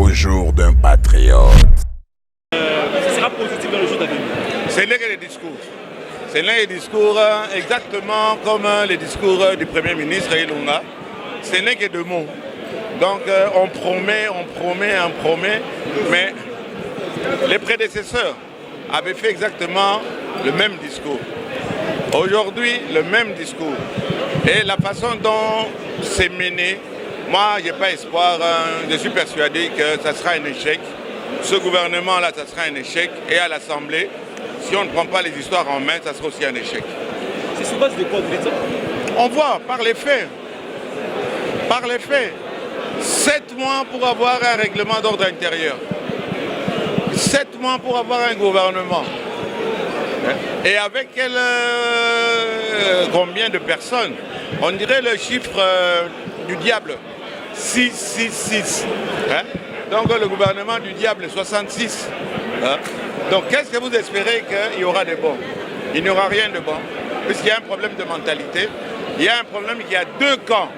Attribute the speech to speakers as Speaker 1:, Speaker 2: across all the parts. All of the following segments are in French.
Speaker 1: au jour d'un patriote.
Speaker 2: Ce sera positif dans le jour d'avenir.
Speaker 3: Ce n'est que les discours. Ce n'est les discours exactement comme les discours du Premier ministre Ilunga. Ce n'est que deux mots. Donc on promet, mais les prédécesseurs avaient fait exactement le même discours. Aujourd'hui, le même discours. Et la façon dont c'est mené, moi, je n'ai pas espoir. Je suis persuadé que ça sera un échec. Ce gouvernement-là, ça sera un échec. Et à l'Assemblée, si on ne prend pas les histoires en main, ça sera aussi un échec.
Speaker 2: C'est sur base de quoi vous dites ça?
Speaker 3: On voit, par les faits. Par les faits. 7 mois pour avoir un règlement d'ordre intérieur. 7 mois pour avoir un gouvernement. Et avec combien de personnes? On dirait le chiffre du diable. 6. Donc le gouvernement du diable, 66. Donc qu'est-ce que vous espérez qu'il y aura de bon? Il n'y aura rien de bon. Puisqu'il y a un problème de mentalité. Il y a un problème qu'il y a deux camps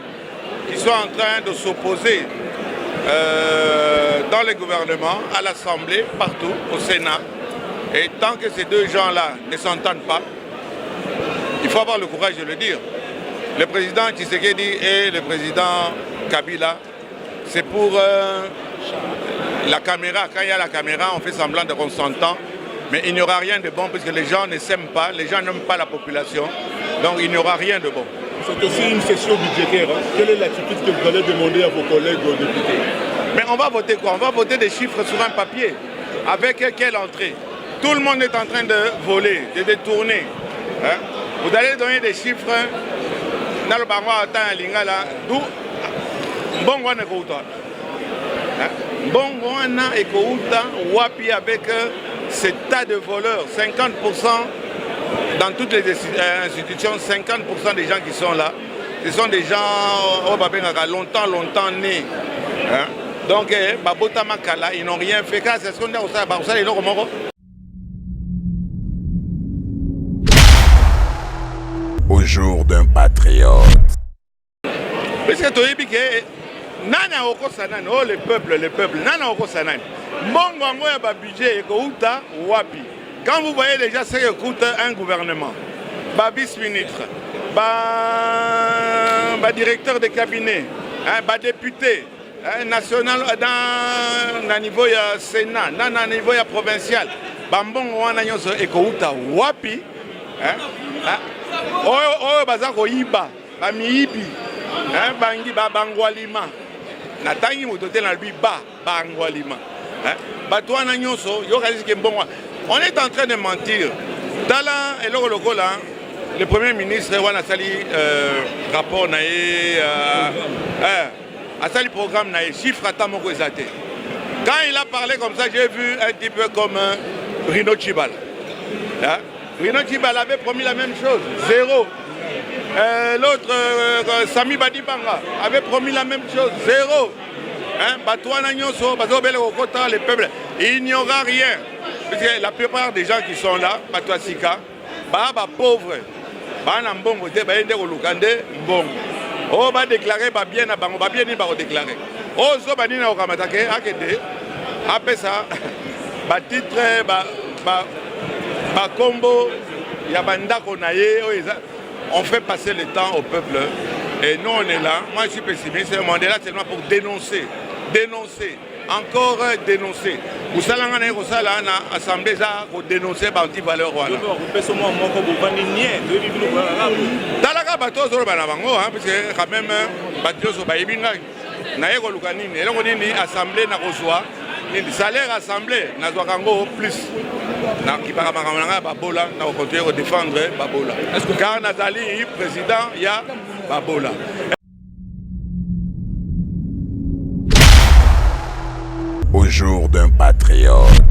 Speaker 3: qui sont en train de s'opposer dans les gouvernements, à l'Assemblée, partout, au Sénat. Et tant que ces deux gens-là ne s'entendent pas, il faut avoir le courage de le dire. Le président Tshisekedi et le président Kabila, c'est pour la caméra. Quand il y a la caméra, on fait semblant de qu'on s'entend, mais il n'y aura rien de bon puisque les gens ne s'aiment pas, les gens n'aiment pas la population, donc il n'y aura rien de bon.
Speaker 4: C'est aussi une session budgétaire. Quelle est l'attitude que vous allez demander à vos collègues députés?
Speaker 3: Mais on va voter quoi? On va voter des chiffres sur un papier. Avec quelle entrée? Tout le monde est en train de voler, de détourner. Vous allez donner des chiffres dans le barreau à Lingala, d'où Mbongwana Ekouta. Mbongwana Ekouta, Wapi avec ces tas de voleurs, 50% dans toutes les institutions, 50% des gens qui sont là, ce sont des gens longtemps nés. Donc, ils n'ont rien fait. C'est ce qu'on dit au
Speaker 1: Au jour d'un patriote.
Speaker 3: Puisque tu dis que Nana Oko Sanan, oh le peuple, Nana Oko Sanan, Mbongo ya ba budget ekouta wapi. Quand vous voyez déjà ce que coûte un gouvernement, ba vice-ministre, ba directeur de cabinet, ba député, national dans niveau ya Sénat, dans niveau ya provincial, ba mbongo wana nyonso ekouta wapi. Oyo baza koyiba bamiyibi bangi babangwalima natangi moto te na lui bangwalima bato wana nyonso yokalisi mbongo. On est en train de mentir. Tala eloko lokola le premier ministre wana sali rapport na ye asali programme na ye chiffre ata moko eza te. Quand il a parlé comme ça, j'ai vu un petit peu comme Bruno Tshibala. Bruno Tshibala avait promis la même chose, 0. L'autre, Sami Badibanga, avait promis la même chose, 0. Les peuples, il n'y aura rien. Parce que la plupart des gens qui sont là, Batouasika, pauvres, Mbongo, Mbongo. Oh, va déclarer, bien à Bango, bien ni va déclarer. Oh, so banina au Kamatake, Akede, après ça, titre, combo, on fait passer le temps au peuple et nous on est là. Moi je suis pessimiste, on est là seulement pour dénoncer, encore dénoncer. Vous savez, on a assemblée pour dénoncer les valeurs. Parce que quand même, assemblée n'a reçoit. Salaire assemblée, n'a plus. Babola, n'a continué à défendre Babola. Est-ce que car Nazali, président, il y a Babola.
Speaker 1: Au jour d'un patriote.